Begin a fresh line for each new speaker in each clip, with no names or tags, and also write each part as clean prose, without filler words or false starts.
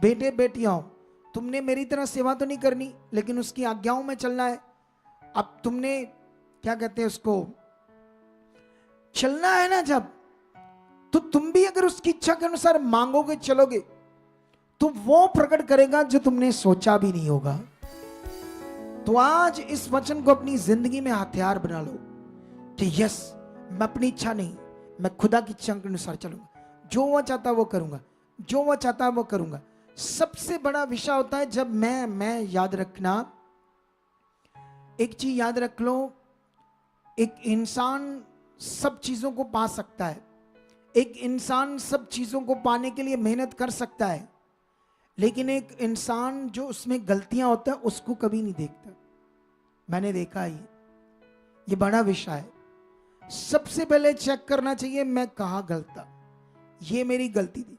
बेटे बेटियां, तुमने मेरी तरह सेवा तो नहीं करनी, लेकिन उसकी आज्ञाओं में चलना है। अब तुमने क्या कहते हैं उसको, चलना है ना जब, तो तुम भी अगर उसकी इच्छा के अनुसार मांगोगे, चलोगे, तो वो प्रकट करेगा जो तुमने सोचा भी नहीं होगा। तो आज इस वचन को अपनी जिंदगी में हथियार बना लो कि यस, मैं अपनी इच्छा नहीं, मैं खुदा की इच्छा के अनुसार चलूंगा। जो वो चाहता वो करूंगा, जो वो चाहता वो करूंगा। सबसे बड़ा विषय होता है जब मैं याद रखना, एक चीज याद रख लो, एक इंसान सब चीजों को पा सकता है, एक इंसान सब चीजों को पाने के लिए मेहनत कर सकता है, लेकिन एक इंसान जो उसमें गलतियां होता है उसको कभी नहीं देखता। मैंने देखा ये बड़ा विषय है। सबसे पहले चेक करना चाहिए मैं कहां गलत था, ये मेरी गलती थी।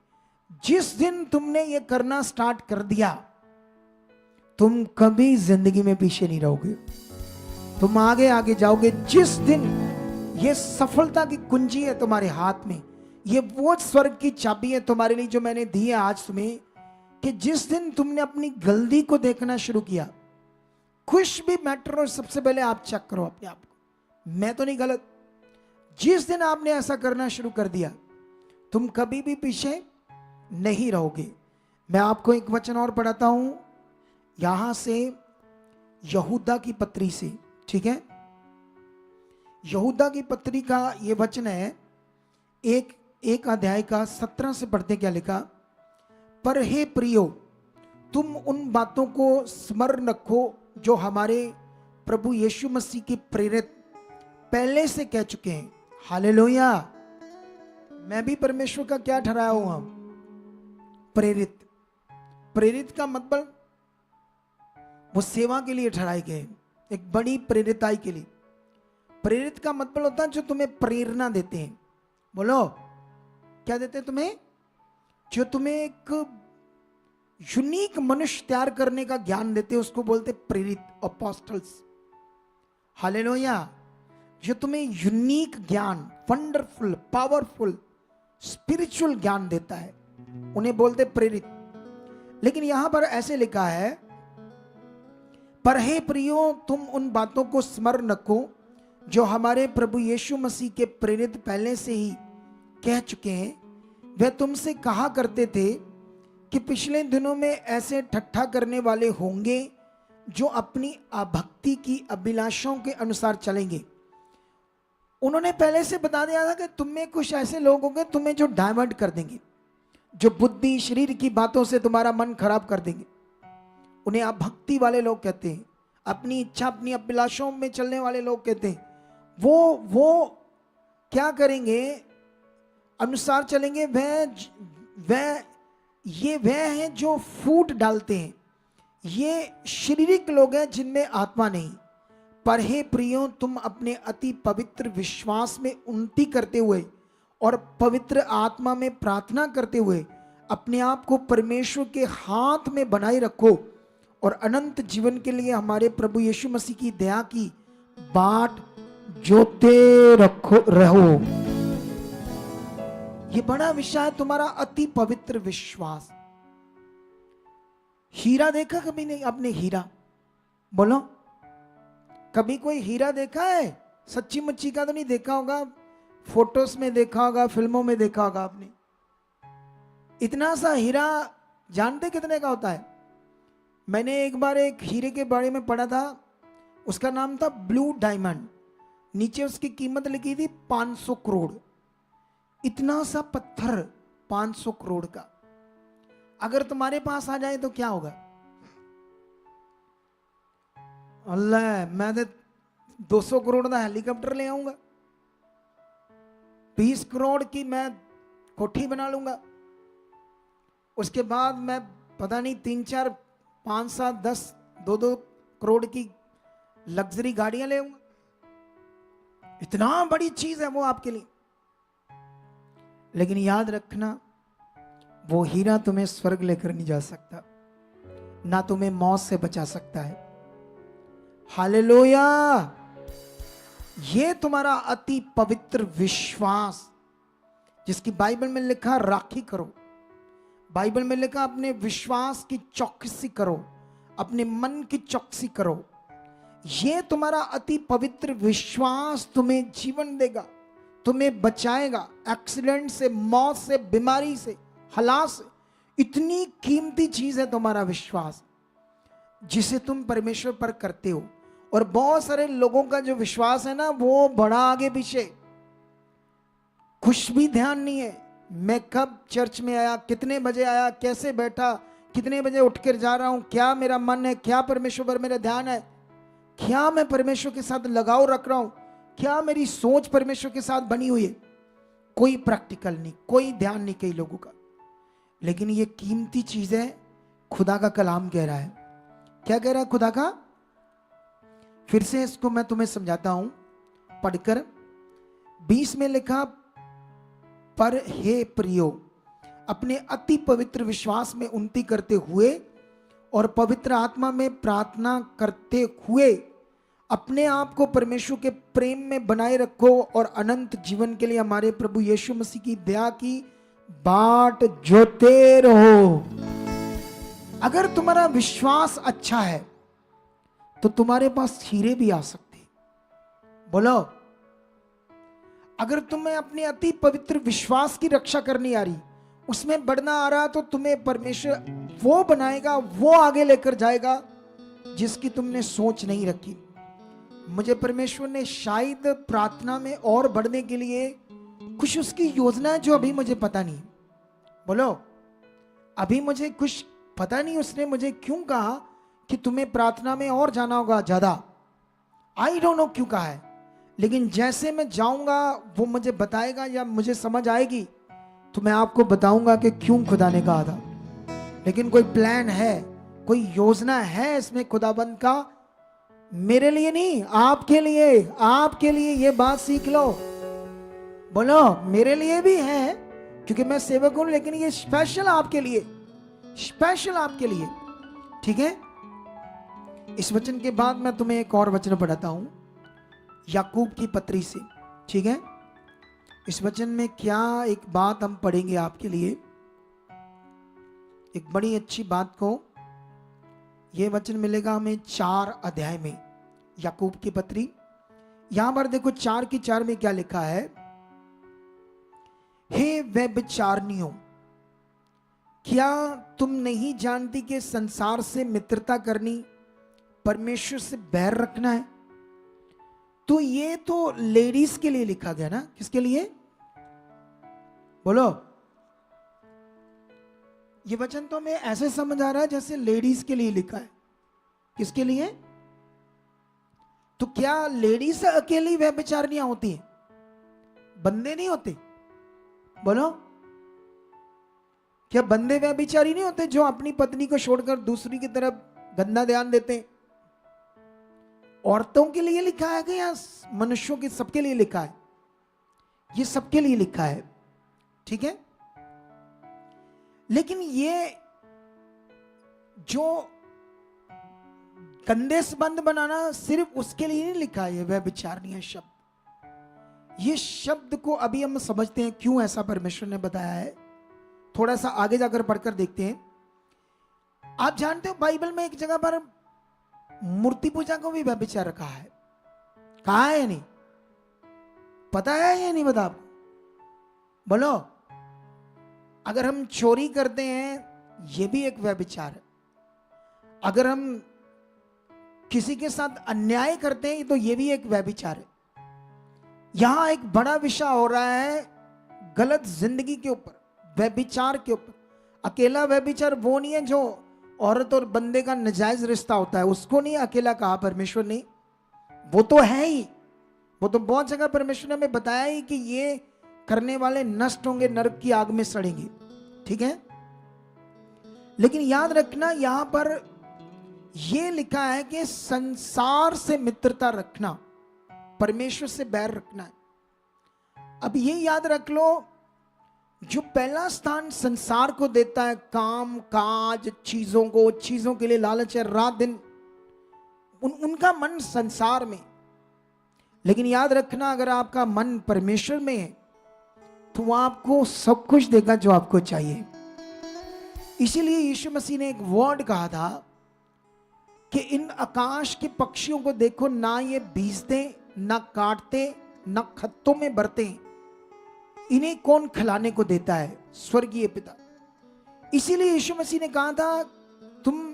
जिस दिन तुमने ये करना स्टार्ट कर दिया, तुम कभी जिंदगी में पीछे नहीं रहोगे, तुम आगे आगे जाओगे। जिस दिन ये सफलता की कुंजी है तुम्हारे हाथ में, ये वो स्वर्ग की चाबी है तुम्हारे लिए जो मैंने दी है आज तुम्हें, कि जिस दिन तुमने अपनी गलती को देखना शुरू किया, कुछ भी मैटर हो, सबसे पहले आप चेक करो अपने आप को, मैं तो नहीं गलत। जिस दिन आपने ऐसा करना शुरू कर दिया, तुम कभी भी पीछे नहीं रहोगे। मैं आपको एक वचन और पढ़ाता हूं यहां से, यहूदा की पत्री से, ठीक है। यहूदा की पत्री का ये वचन है, एक अध्याय का 17 से पढ़ते क्या लिखा। पर हे प्रियो, तुम उन बातों को स्मरण रखो जो हमारे प्रभु यीशु मसीह के प्रेरित पहले से कह चुके हैं। हालेलुया। मैं भी परमेश्वर का क्या ठहराया हुआ, प्रेरित। प्रेरित का मतलब वो सेवा के लिए ठहराए गए, एक बड़ी प्रेरिताई के लिए। प्रेरित का मतलब होता है जो तुम्हें प्रेरणा देते हैं। बोलो क्या देते हैं तुम्हें, जो तुम्हें एक यूनिक मनुष्य तैयार करने का ज्ञान देते हैं, उसको बोलते प्रेरित, अपोस्टल्स। हालेलुया। जो तुम्हें यूनिक ज्ञान, वंडरफुल, पावरफुल, स्पिरिचुअल ज्ञान देता है, उन्हें बोलते प्रेरित। लेकिन यहां पर ऐसे लिखा है, पर हे प्रियो, तुम उन बातों को स्मरण रखो जो हमारे प्रभु यीशु मसीह के प्रेरित पहले से ही कह चुके हैं। वे तुमसे कहा करते थे कि पिछले दिनों में ऐसे ठट्ठा करने वाले होंगे जो अपनी अभक्ति की अभिलाषाओं के अनुसार चलेंगे। उन्होंने पहले से बता दिया था कि तुम में कुछ ऐसे लोग होंगे तुम्हें जो डाइवर्ट कर देंगे, जो बुद्धि शरीर की बातों से तुम्हारा मन खराब कर देंगे। उन्हें अभक्ति वाले लोग कहते हैं, अपनी इच्छा अपनी अभिलाषाओं में चलने वाले लोग कहते हैं। वो क्या करेंगे, अनुसार चलेंगे। वह हैं जो फूट डालते हैं, ये शारीरिक लोग हैं जिनमें आत्मा नहीं। पर हे प्रियो, तुम अपने अति पवित्र विश्वास में उन्नति करते हुए और पवित्र आत्मा में प्रार्थना करते हुए अपने आप को परमेश्वर के हाथ में बनाए रखो और अनंत जीवन के लिए हमारे प्रभु यीशु मसीह की दया की बाट जोते रहो। ये बड़ा विषय है तुम्हारा अति पवित्र विश्वास। हीरा देखा कभी नहीं आपने? हीरा बोलो, कभी कोई हीरा देखा है? सच्ची मच्छी का तो नहीं देखा होगा, फोटोज में देखा होगा, फिल्मों में देखा होगा आपने। इतना सा हीरा जानते कितने का होता है? मैंने एक बार एक हीरे के बारे में पढ़ा था, उसका नाम था ब्लू डायमंड। नीचे उसकी कीमत लिखी थी 500 करोड़। इतना सा पत्थर 500 करोड़ का अगर तुम्हारे पास आ जाए तो क्या होगा? अल्लाह, मैं तो 200 करोड़ का हेलीकॉप्टर ले आऊंगा, 20 करोड़ की मैं कोठी बना लूंगा, उसके बाद मैं पता नहीं 3 4 5 7 10 2 करोड़ की लग्जरी गाड़ियां ले आऊंगा। इतना बड़ी चीज है वो आपके लिए। लेकिन याद रखना, वो हीरा तुम्हें स्वर्ग लेकर नहीं जा सकता, ना तुम्हें मौत से बचा सकता है। हालेलुया। ये तुम्हारा अति पवित्र विश्वास, जिसकी बाइबल में लिखा राखी करो, बाइबल में लिखा अपने विश्वास की चौकसी करो, अपने मन की चौकसी करो। ये तुम्हारा अति पवित्र विश्वास तुम्हें जीवन देगा, तुम्हें बचाएगा एक्सीडेंट से, मौत से, बीमारी से, हलाक से। इतनी कीमती चीज है तुम्हारा विश्वास, जिसे तुम परमेश्वर पर करते हो। और बहुत सारे लोगों का जो विश्वास है ना, वो बड़ा आगे पीछे, कुछ भी ध्यान नहीं है। मैं कब चर्च में आया, कितने बजे आया, कैसे बैठा, कितने बजे उठकर जा रहा हूं, क्या मेरा मन है, क्या परमेश्वर पर मेरा ध्यान है, क्या मैं परमेश्वर के साथ लगाव रख रहा हूं, क्या मेरी सोच परमेश्वर के साथ बनी हुई है। कोई प्रैक्टिकल नहीं, कोई ध्यान नहीं कई लोगों का। लेकिन ये कीमती चीज है, खुदा का कलाम कह रहा है। क्या कह रहा है खुदा का? फिर से इसको मैं तुम्हें समझाता हूं पढ़कर। 20 में लिखा, पर हे प्रियो, अपने अति पवित्र विश्वास में उन्नति करते हुए और पवित्र आत्मा में प्रार्थना करते हुए अपने आप को परमेश्वर के प्रेम में बनाए रखो और अनंत जीवन के लिए हमारे प्रभु यीशु मसीह की दया की बाट जोते रहो। अगर तुम्हारा विश्वास अच्छा है तो तुम्हारे पास हीरे भी आ सकते। बोलो, अगर तुम्हें अपने अति पवित्र विश्वास की रक्षा करनी आ रही, उसमें बढ़ना आ रहा, तो तुम्हें परमेश्वर वो बनाएगा, वो आगे लेकर जाएगा जिसकी तुमने सोच नहीं रखी। मुझे परमेश्वर ने शायद प्रार्थना में और बढ़ने के लिए कुछ उसकी योजना है जो अभी मुझे पता नहीं। बोलो, अभी मुझे कुछ पता नहीं उसने मुझे क्यों कहा कि तुम्हें प्रार्थना में और जाना होगा ज्यादा। आई डोंट नो क्यों कहा है, लेकिन जैसे मैं जाऊंगा वो मुझे बताएगा या मुझे समझ आएगी तो मैं आपको बताऊंगा कि क्यों खुदा ने कहा था। लेकिन कोई प्लान है, कोई योजना है इसमें खुदाबंद का, मेरे लिए नहीं, आपके लिए। आपके लिए ये बात सीख लो। बोलो, मेरे लिए भी है क्योंकि मैं सेवक हूं, लेकिन ये स्पेशल आपके लिए, स्पेशल आपके लिए। ठीक है, इस वचन के बाद मैं तुम्हें एक और वचन पढ़ाता हूं याकूब की पत्री से। ठीक है, इस वचन में क्या एक बात हम पढ़ेंगे आपके लिए, एक बड़ी अच्छी बात को। यह वचन मिलेगा हमें 4 अध्याय में, याकूब की पत्री। यहां पर देखो 4 की 4 में क्या लिखा है। हे व्यभिचारिणियों, क्या तुम नहीं जानती कि संसार से मित्रता करनी परमेश्वर से बैर रखना है? तो ये तो लेडीज के लिए लिखा गया ना, किसके लिए? बोलो, ये वचन तो हमें ऐसे समझ आ रहा है जैसे लेडीज के लिए लिखा है। किसके लिए? तो क्या लेडीज अकेली व्यभिचारिणियां होती हैं, बंदे नहीं होते? बोलो, क्या बंदे व्यभिचारी नहीं होते जो अपनी पत्नी को छोड़कर दूसरी की तरफ गंदा ध्यान देते हैं? औरतों के लिए लिखा है कि या मनुष्यों के, सबके लिए लिखा है? ये सबके लिए लिखा है। ठीक है, लेकिन ये जो गंदे संबंध बनाना सिर्फ उसके लिए नहीं लिखा है। व्यभिचारिणी शब्द, ये शब्द को अभी हम समझते हैं क्यों ऐसा परमेश्वर ने बताया है। थोड़ा सा आगे जाकर पढ़कर देखते हैं। आप जानते हो बाइबल में एक जगह पर मूर्ति पूजा को भी व्यभिचार रखा है। कहा है या नहीं? पता है या नहीं पता आपको? बोलो, अगर हम चोरी करते हैं ये भी एक व्यभिचार है। अगर हम किसी के साथ अन्याय करते हैं तो ये भी एक व्यभिचार है। यहां एक बड़ा विषय हो रहा है गलत जिंदगी के ऊपर, व्यभिचार के ऊपर। अकेला व्यभिचार वो नहीं है जो औरत और बंदे का नाजायज रिश्ता होता है, उसको नहीं अकेला कहा परमेश्वर ने, वो तो है ही। वो तो बहुत जगह परमेश्वर ने हमें बताया ही कि ये करने वाले नष्ट होंगे, नरक की आग में सड़ेंगे। ठीक है, लेकिन याद रखना यहां पर यह लिखा है कि संसार से मित्रता रखना, परमेश्वर से बैर रखना है। अब ये याद रख लो, जो पहला स्थान संसार को देता है, काम काज, चीजों को, चीजों के लिए लालच है, रात दिन उनका मन संसार में। लेकिन याद रखना, अगर आपका मन परमेश्वर में है तो वो आपको सब कुछ देगा जो आपको चाहिए। इसीलिए यीशु मसीह ने एक वर्ड कहा था कि इन आकाश के पक्षियों को देखो, ना ये बीजते, ना काटते, ना खत्तों में भरते, इन्हें कौन खिलाने को देता है? स्वर्गीय पिता। इसीलिए यीशु मसीह ने कहा था तुम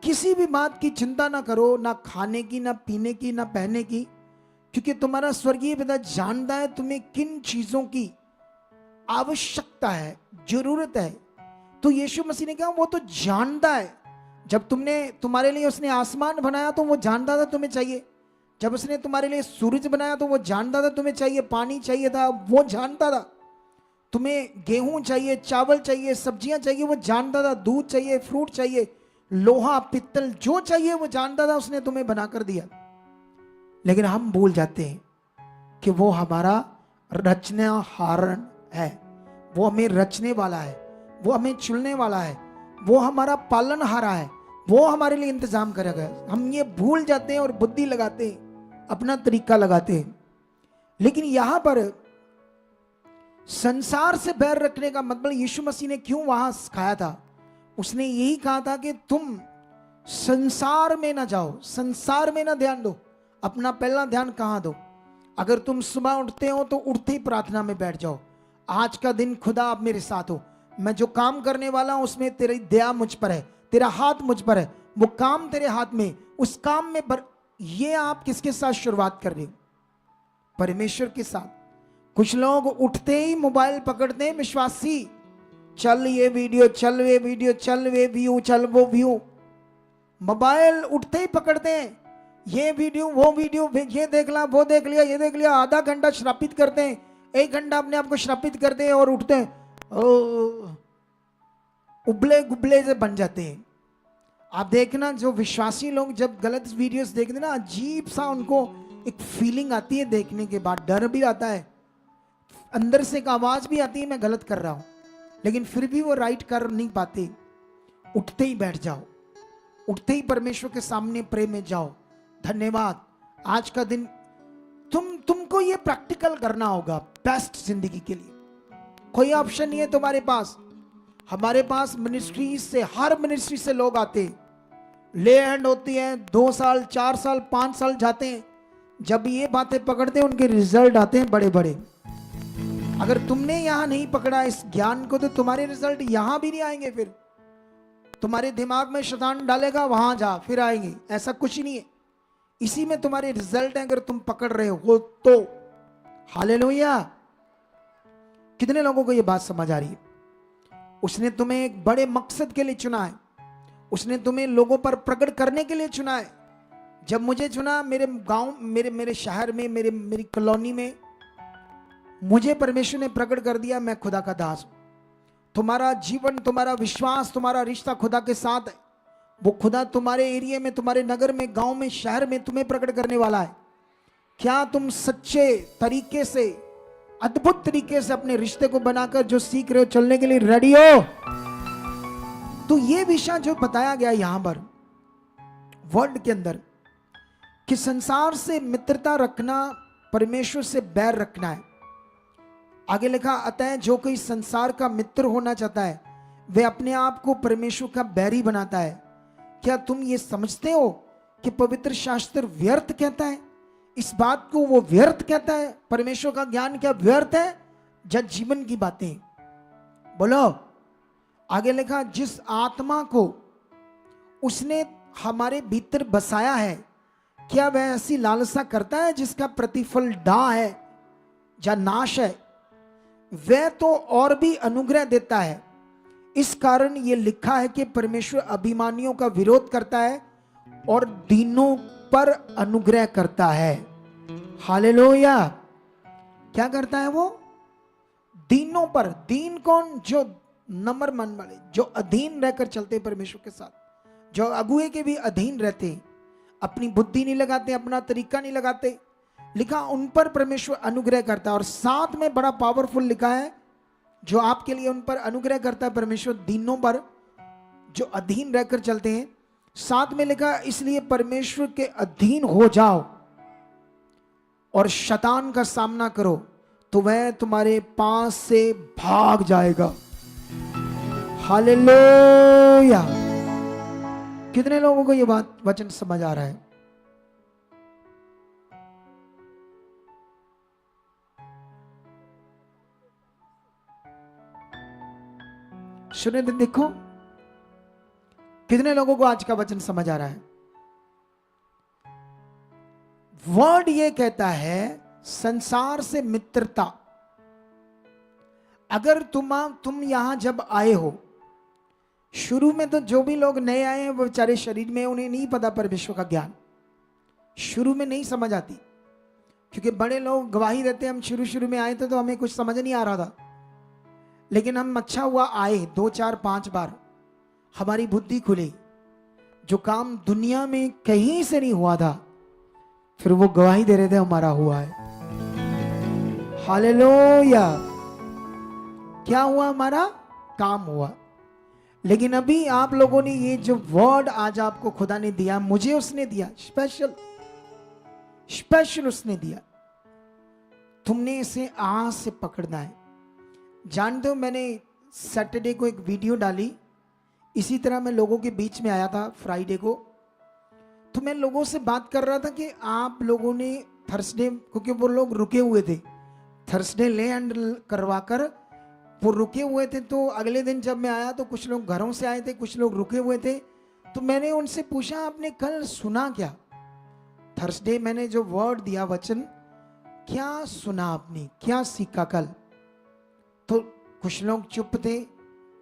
किसी भी बात की चिंता ना करो, ना खाने की, ना पीने की, ना पहनने की, क्योंकि तुम्हारा स्वर्गीय पिता जानता है तुम्हें किन चीजों की आवश्यकता है, जरूरत है। तो यीशु मसीह ने कहा वो तो जानता है। जब तुम्हारे लिए उसने आसमान बनाया तो वो जानता था तुम्हें चाहिए। जब उसने तुम्हारे लिए सूरज बनाया तो वो जानता था तुम्हें चाहिए, पानी चाहिए था, वो जानता था। तुम्हें गेहूं चाहिए, चावल चाहिए, सब्जियां चाहिए, वो जानता था। दूध चाहिए, फ्रूट चाहिए, लोहा पित्तल जो चाहिए वो जानता था, उसने तुम्हें बनाकर दिया। लेकिन हम भूल जाते हैं कि वो हमारा रचनाहार है, वो हमें रचने वाला है, वो हमें चुनने वाला है, वो हमारा पालनहारा है, वो हमारे लिए इंतजाम करेगा। हम ये भूल जाते हैं और बुद्धि लगाते हैं, अपना तरीका लगाते हैं। लेकिन यहां पर संसार से बैर रखने का मतलब यीशु मसीह ने क्यों वहां सिखाया था? उसने यही कहा था कि तुम संसार में ना जाओ, संसार में ना ध्यान दो। अपना पहला ध्यान कहां दो? अगर तुम सुबह उठते हो तो उठते ही प्रार्थना में बैठ जाओ, आज का दिन खुदा आप मेरे साथ हो, मैं जो काम करने वाला हूं उसमें तेरी दया मुझ पर है, तेरा हाथ मुझ पर है, वो काम तेरे हाथ में, उस काम में ये आप किसके साथ शुरुआत कर रहे हो? परमेश्वर के साथ। कुछ लोग उठते ही मोबाइल पकड़ते हैं, विश्वासी, चल ये वीडियो, चल वे वीडियो, चल वे व्यू, चल वो व्यू। मोबाइल उठते ही पकड़ते हैं, ये वीडियो, वो वीडियो, ये देख ला, वो देख लिया, ये देख लिया। आधा घंटा श्रापित करते हैं, 1 घंटा अपने आप को श्रापित करते हैं और उठते हैं, उबले गुबले से बन जाते हैं। आप देखना, जो विश्वासी लोग जब गलत वीडियोस देखते ना, अजीब सा उनको एक फीलिंग आती है देखने के बाद, डर भी आता है, अंदर से एक आवाज भी आती है मैं गलत कर रहा हूं, लेकिन फिर भी वो राइट कर नहीं पाते। उठते ही बैठ जाओ, उठते ही परमेश्वर के सामने प्रे में जाओ, धन्यवाद, आज का दिन तुमको ये प्रैक्टिकल करना होगा बेस्ट जिंदगी के लिए। कोई ऑप्शन नहीं है तुम्हारे पास। हमारे पास मिनिस्ट्री से, हर मिनिस्ट्री से लोग आते हैं, ले हैंड होती है, 2 साल 4 साल 5 साल जाते हैं, जब ये बातें पकड़ते हैं उनके रिजल्ट आते हैं बड़े बड़े। अगर तुमने यहां नहीं पकड़ा इस ज्ञान को तो तुम्हारे रिजल्ट यहां भी नहीं आएंगे। फिर तुम्हारे दिमाग में शैतान डालेगा वहां जा, फिर आएंगे, ऐसा कुछ नहीं है। इसी में तुम्हारे रिजल्ट है, अगर तुम पकड़ रहे हो तो। हालेलुया। कितने लोगों को यह बात समझ आ रही है? उसने तुम्हें एक बड़े मकसद के लिए चुना है, उसने तुम्हें लोगों पर प्रकट करने के लिए चुना है। जब मुझे चुना, मेरे गांव, मेरे शहर में, मेरी कॉलोनी में, मुझे परमेश्वर ने प्रकट कर दिया मैं खुदा का दास हूं। तुम्हारा जीवन, तुम्हारा विश्वास, तुम्हारा रिश्ता खुदा के साथ है। वो खुदा तुम्हारे एरिया में, तुम्हारे नगर में, गांव में, शहर में तुम्हें प्रकट करने वाला है। क्या तुम सच्चे तरीके से, अद्भुत तरीके से अपने रिश्ते को बनाकर जो सीख रहे हो चलने के लिए रेडी हो? तो ये विषय जो बताया गया यहां पर वर्ड के अंदर कि संसार से मित्रता रखना परमेश्वर से बैर रखना है। आगे लिखा, अतः जो कोई संसार का मित्र होना चाहता है वह अपने आप को परमेश्वर का बैरी बनाता है। क्या तुम ये समझते हो कि पवित्र शास्त्र व्यर्थ कहता है? इस बात को वो व्यर्थ कहता है। परमेश्वर का ज्ञान क्या व्यर्थ है? जब जीवन की बातें। बोलो। आगे लिखा, जिस आत्मा को उसने हमारे भीतर बसाया है, क्या वह ऐसी लालसा करता है जिसका प्रतिफल दाह है या नाश है? वह तो और भी अनुग्रह देता है। इस कारण यह लिखा है कि परमेश्वर अभिमानियों का विरोध करता है और दीनों पर अनुग्रह करता है। हालेलुया। क्या करता है वो? दीनों पर। दीन कौन? जो नम्र मन वाले, जो अधीन रहकर चलते परमेश्वर के साथ, जो अगुए के भी अधीन रहते, अपनी बुद्धि नहीं लगाते, अपना तरीका नहीं लगाते। लिखा उन पर परमेश्वर अनुग्रह करता है। और साथ में बड़ा पावरफुल लिखा है, जो आपके लिए उन पर अनुग्रह करता है परमेश्वर, दीनों पर जो अधीन रहकर चलते हैं। साथ में लिखा, इसलिए परमेश्वर के अधीन हो जाओ और शैतान का सामना करो तो वह तुम्हारे पास से भाग जाएगा। हालेलुया। कितने लोगों को ये बात वचन समझ आ रहा है? सुने तो देखो, कितने लोगों को आज का वचन समझ आ रहा है? वर्ड ये कहता है संसार से मित्रता। अगर तुम यहां जब आए हो, शुरू में तो जो भी लोग नए आए हैं वो बेचारे शरीर में, उन्हें नहीं पता परमेश्वर का ज्ञान, शुरू में नहीं समझ आती। क्योंकि बड़े लोग गवाही देते हैं, हम शुरू शुरू में आए थे तो हमें कुछ समझ नहीं आ रहा था, लेकिन हम अच्छा हुआ आए 2 4 5 बार, हमारी बुद्धि खुली, जो काम दुनिया में कहीं से नहीं हुआ था फिर वो गवाही दे रहे थे हमारा हुआ है। हालेलुया। क्या हुआ? हमारा काम हुआ। लेकिन अभी आप लोगों ने ये जो वर्ड आज आपको खुदा ने दिया, मुझे उसने दिया, स्पेशल उसने दिया, तुमने इसे आज से पकड़ना है। जानते हो, मैंने सैटरडे को एक वीडियो डाली, इसी तरह मैं लोगों के बीच में आया था फ्राइडे को, तो मैं लोगों से बात कर रहा था कि आप लोगों ने थर्सडे, क्योंकि वो लोग रुके हुए थे, थर्सडे ले एंड करवाकर वो रुके हुए थे, तो अगले दिन जब मैं आया तो कुछ लोग घरों से आए थे, कुछ लोग रुके हुए थे, तो मैंने उनसे पूछा आपने कल सुना क्या? थर्सडे मैंने जो वर्ड दिया वचन, क्या सुना आपने, क्या सीखा कल? तो कुछ लोग चुप थे,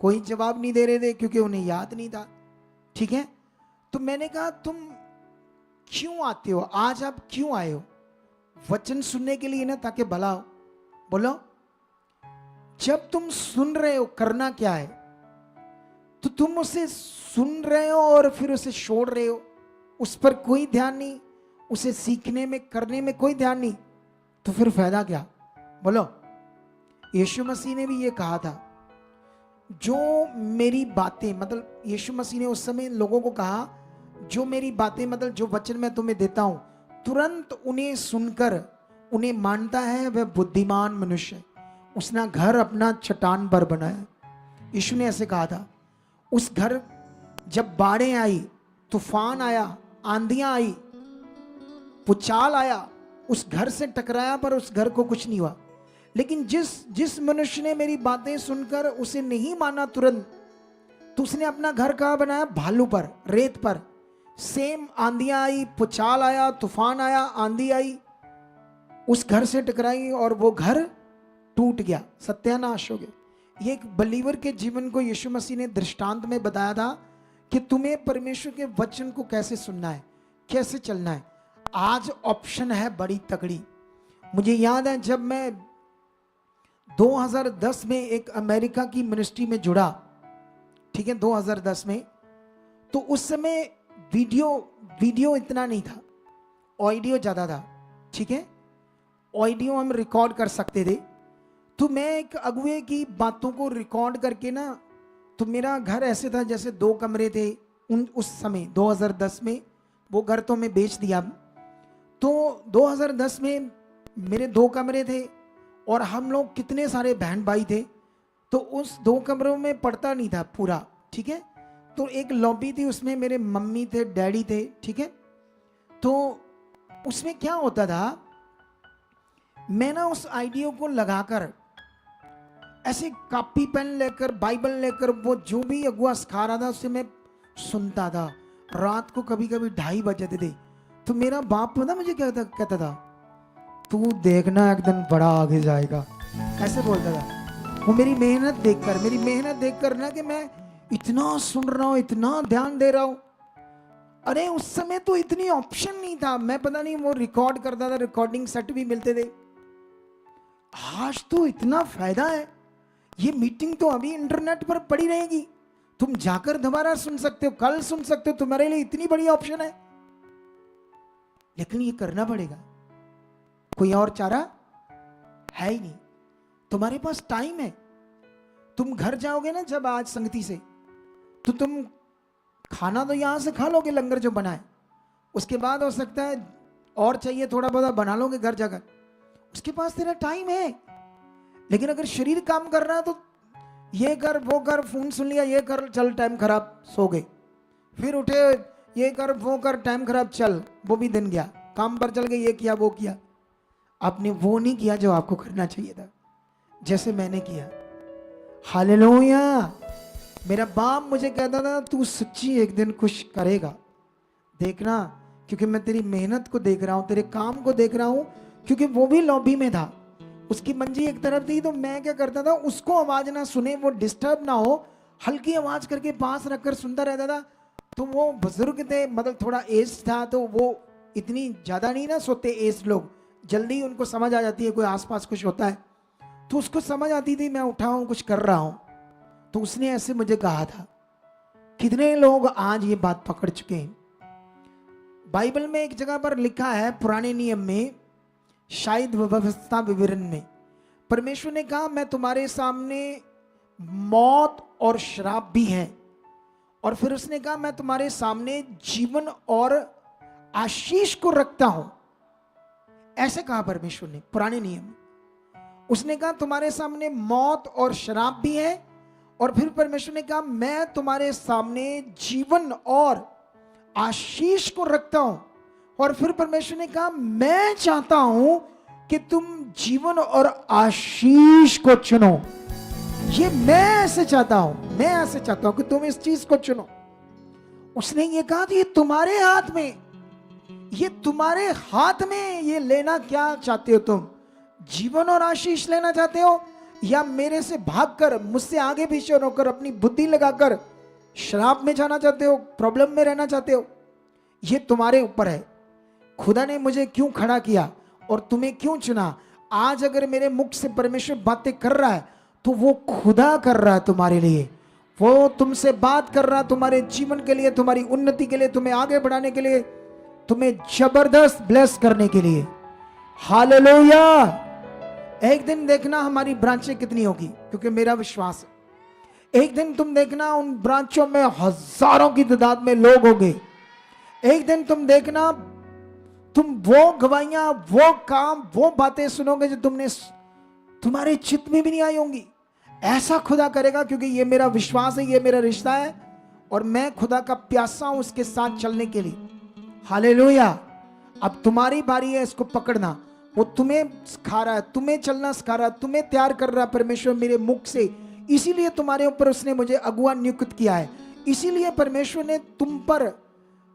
कोई जवाब नहीं दे रहे थे क्योंकि उन्हें याद नहीं था। ठीक है, तो मैंने कहा तुम क्यों आते हो, आज आप क्यों आए हो? वचन सुनने के लिए ना, ताकि भला हो। बोलो, जब तुम सुन रहे हो करना क्या है? तो तुम उसे सुन रहे हो और फिर उसे छोड़ रहे हो, उस पर कोई ध्यान नहीं, उसे सीखने में करने में कोई ध्यान नहीं, तो फिर फायदा क्या? बोलो। यीशु मसीह ने भी ये कहा था, जो मेरी बातें, मतलब यीशु मसीह ने उस समय लोगों को कहा, जो मेरी बातें, मतलब जो वचन मैं तुम्हें देता हूं, तुरंत उन्हें सुनकर उन्हें मानता है, वह बुद्धिमान मनुष्य है। उसने घर अपना चट्टान पर बनाया। यीशु ने ऐसे कहा था। उस घर जब बाढ़ें आई, तूफान आया, आंधियां आई, भूचाल आया, उस घर से टकराया पर उस घर को कुछ नहीं हुआ। लेकिन जिस मनुष्य ने मेरी बातें सुनकर उसे नहीं माना तुरंत, तो उसने अपना घर कहाँ बनाया? भालू पर, रेत पर। सेम आंधियां आई, भूचाल आया, तूफान आया, आंधी आई, उस घर से टकराई और वो घर टूट गया, सत्यानाश हो गया। ये एक बलीवर के जीवन को यीशु मसीह ने दृष्टांत में बताया था कि तुम्हें परमेश्वर के वचन को कैसे सुनना है, कैसे चलना है। आज ऑप्शन है बड़ी तगड़ी। मुझे याद है जब मैं 2010 में एक अमेरिका की मिनिस्ट्री में जुड़ा, ठीक है, 2010 में, तो उस समय वीडियो इतना नहीं था, ऑडियो ज्यादा था। ठीक है, ऑडियो हम रिकॉर्ड कर सकते थे। तो मैं एक अगुए की बातों को रिकॉर्ड करके ना, तो मेरा घर ऐसे था जैसे 2 कमरे थे उस समय 2010 में। वो घर तो मैं बेच दिया। तो 2010 में मेरे 2 कमरे थे और हम लोग कितने सारे बहन भाई थे, तो उस 2 कमरों में पड़ता नहीं था पूरा। ठीक है, तो एक लॉबी थी, उसमें मेरे मम्मी थे, डैडी थे। ठीक है, तो उसमें क्या होता था, मैं ना उस आइडियो को लगाकर ऐसे कॉपी पेन लेकर, बाइबल लेकर, वो जो भी अगुआ सिखा रहा था उससे मैं सुनता था। रात को कभी कभी 2:30 बजे थे। तो मेरा बाप पता मुझे कहता था, तू देखना एक दिन बड़ा आगे जाएगा, ऐसे बोलता था। वो मेरी मेहनत देखकर ना, कि मैं इतना सुन रहा हूँ, इतना ध्यान दे रहा हूँ। अरे उस समय तो इतनी ऑप्शन नहीं था, मैं पता नहीं वो रिकॉर्ड करता था, रिकॉर्डिंग सेट भी मिलते थे। आज तो इतना फायदा है, ये मीटिंग तो अभी इंटरनेट पर पड़ी रहेगी, तुम जाकर दोबारा सुन सकते हो, कल सुन सकते हो, तुम्हारे लिए इतनी बड़ी ऑप्शन है। लेकिन ये करना पड़ेगा, कोई और चारा है ही नहीं। तुम्हारे पास टाइम है। तुम घर जाओगे ना जब आज संगति से, तो तुम खाना तो यहां से खा लोगे, लंगर जो बना है, उसके बाद हो सकता है और चाहिए थोड़ा बहुत बना लोगे घर जाकर, उसके पास तेरा टाइम है। लेकिन अगर शरीर काम कर रहा है तो ये कर वो कर, फोन सुन लिया, ये कर, चल टाइम खराब, सो गए। फिर उठे, ये कर वो कर, टाइम खराब, चल, वो भी दिन गया, काम पर चल गए, ये किया वो किया। आपने वो नहीं किया जो आपको करना चाहिए था, जैसे मैंने किया। हालेलुया। मेरा बाप मुझे कहता था तू सच्ची एक दिन कुछ करेगा, देखना, क्योंकि मैं तेरी मेहनत को देख रहा हूं, तेरे काम को देख रहा हूं। क्योंकि वो भी लॉबी में था, उसकी मंजी एक तरफ थी, तो मैं क्या करता था, उसको आवाज ना सुने, वो डिस्टर्ब ना हो, हल्की आवाज करके पास रखकर सुनता रहता था। तो वो बुजुर्ग थे, मतलब थोड़ा एज था, तो वो इतनी ज्यादा नहीं ना सोते एज लोग, जल्दी उनको समझ आ जाती है कोई आसपास कुछ होता है, तो उसको समझ आती थी मैं उठा हूं, कुछ कर रहा हूं। तो उसने ऐसे मुझे कहा था। कितने लोग आज ये बात पकड़ चुके हैं। बाइबल में एक जगह पर लिखा है, पुराने नियम में, शायद व्यवस्था विवरण में, परमेश्वर ने कहा मैं तुम्हारे सामने मौत और श्राप भी है, और फिर उसने कहा मैं तुम्हारे सामने जीवन और आशीष को रखता हूं। ऐसे कहा परमेश्वर ने पुराने नियम में। उसने कहा तुम्हारे सामने मौत और श्राप भी है, और फिर परमेश्वर ने कहा मैं तुम्हारे सामने जीवन और आशीष को रखता हूं। और फिर परमेश्वर ने कहा मैं चाहता हूं कि तुम जीवन और आशीष को चुनो। ये मैं ऐसे चाहता हूं, मैं ऐसे चाहता हूं कि तुम इस चीज को चुनो। उसने ये कहा कि ये तुम्हारे हाथ में, ये तुम्हारे हाथ में, ये लेना क्या चाहते हो तुम? जीवन और आशीष लेना चाहते हो, या मेरे से भागकर, मुझसे आगे पीछे होकर, अपनी बुद्धि लगाकर श्राप में जाना चाहते हो, प्रॉब्लम में रहना चाहते हो? ये तुम्हारे ऊपर है। खुदा ने मुझे क्यों खड़ा किया और तुम्हें क्यों चुना? आज अगर मेरे मुख से परमेश्वर बातें कर रहा है तो वो खुदा कर रहा है तुम्हारे लिए। वो तुमसे बात कर रहा है तुम्हारे जीवन के लिए, तुम्हारी उन्नति के लिए, तुम्हें आगे बढ़ाने के लिए, तुम्हें जबरदस्त ब्लेस करने के लिए। हालेलुया। एक दिन देखना हमारी ब्रांचें कितनी होगी, क्योंकि मेरा विश्वास है एक दिन तुम देखना उन ब्रांचों में हजारों की तादाद में लोग होंगे। एक दिन तुम देखना, तुम वो गवाहियां, वो काम, वो बातें सुनोगे जो तुम्हारे चित्त में भी नहीं आई होंगी। ऐसा खुदा करेगा, क्योंकि ये मेरा विश्वास है, ये मेरा रिश्ता है, और मैं खुदा का प्यासा हूं उसके साथ चलने के लिए। हालेलुया। अब तुम्हारी बारी है इसको पकड़ना। वो तुम्हें सिखा रहा है, तुम्हें चलना सिखा रहा है, तुम्हें तैयार कर रहा है परमेश्वर मेरे मुख से। इसीलिए तुम्हारे ऊपर उसने मुझे अगुआ नियुक्त किया है। इसीलिए परमेश्वर ने तुम पर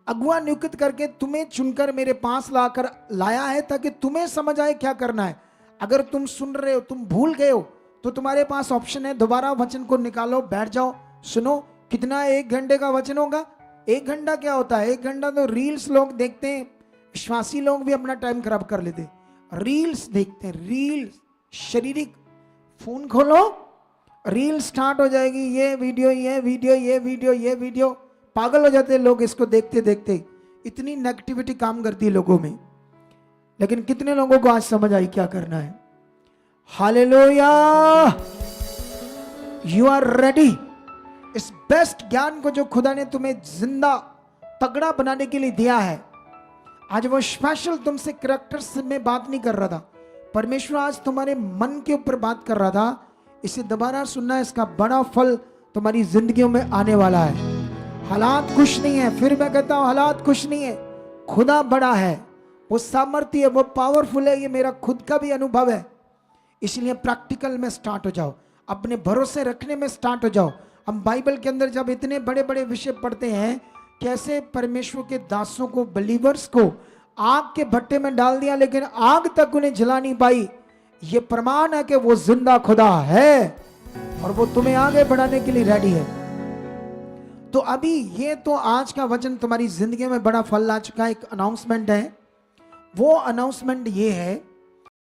अगुआ नियुक्त करके तुम्हें चुनकर मेरे पास लाया है, ताकि तुम्हें समझ आए क्या करना है। अगर तुम सुन रहे हो, तुम भूल गए हो, तो तुम्हारे पास ऑप्शन है, दोबारा वचन को निकालो, बैठ जाओ, सुनो। कितना 1 घंटे का वचन होगा? 1 घंटा क्या होता है? 1 घंटा तो रील्स लोग देखते हैं, विश्वासी लोग भी अपना टाइम खराब कर लेते हैं, रील्स देखते हैं। रील्स, शारीरिक, फोन खोलो, रील स्टार्ट हो जाएगी, ये वीडियो, ये वीडियो, ये वीडियो, ये वीडियो। पागल हो जाते हैं लोग इसको देखते देखते। इतनी नेगेटिविटी काम करती है लोगों में। लेकिन कितने लोगों को आज समझ आई क्या करना है? हालेलुया। You are ready. इस बेस्ट ज्ञान को जो खुदा ने तुम्हें जिंदा तगड़ा बनाने के लिए दिया है, आज वो स्पेशल तुमसे कैरेक्टर्स में बात नहीं कर रहा था, परमेश्वर आज तुम्हारे मन के ऊपर बात कर रहा था। इसे दोबारा सुनना, इसका बड़ा फल तुम्हारी जिंदगियों में आने वाला है। हालात खुश नहीं है, फिर मैं कहता हूं हालात खुश नहीं है, खुदा बड़ा है, वो सामर्थ्य है, वो पावरफुल है। ये मेरा खुद का भी अनुभव है। इसलिए प्रैक्टिकल में स्टार्ट हो जाओ, अपने भरोसे रखने में स्टार्ट हो जाओ। हम बाइबल के अंदर जब इतने बड़े बड़े विषय पढ़ते हैं, कैसे परमेश्वर के दासों को, बिलीवर्स को आग के भट्टे में डाल दिया, लेकिन आग तक उन्हें जला नहीं पाई। ये प्रमाण है कि वो जिंदा खुदा है और वो तुम्हें आगे बढ़ाने के लिए रेडी है। तो अभी ये तो आज का वचन तुम्हारी जिंदगी में बड़ा फल ला चुका है। एक अनाउंसमेंट है, वो अनाउंसमेंट ये है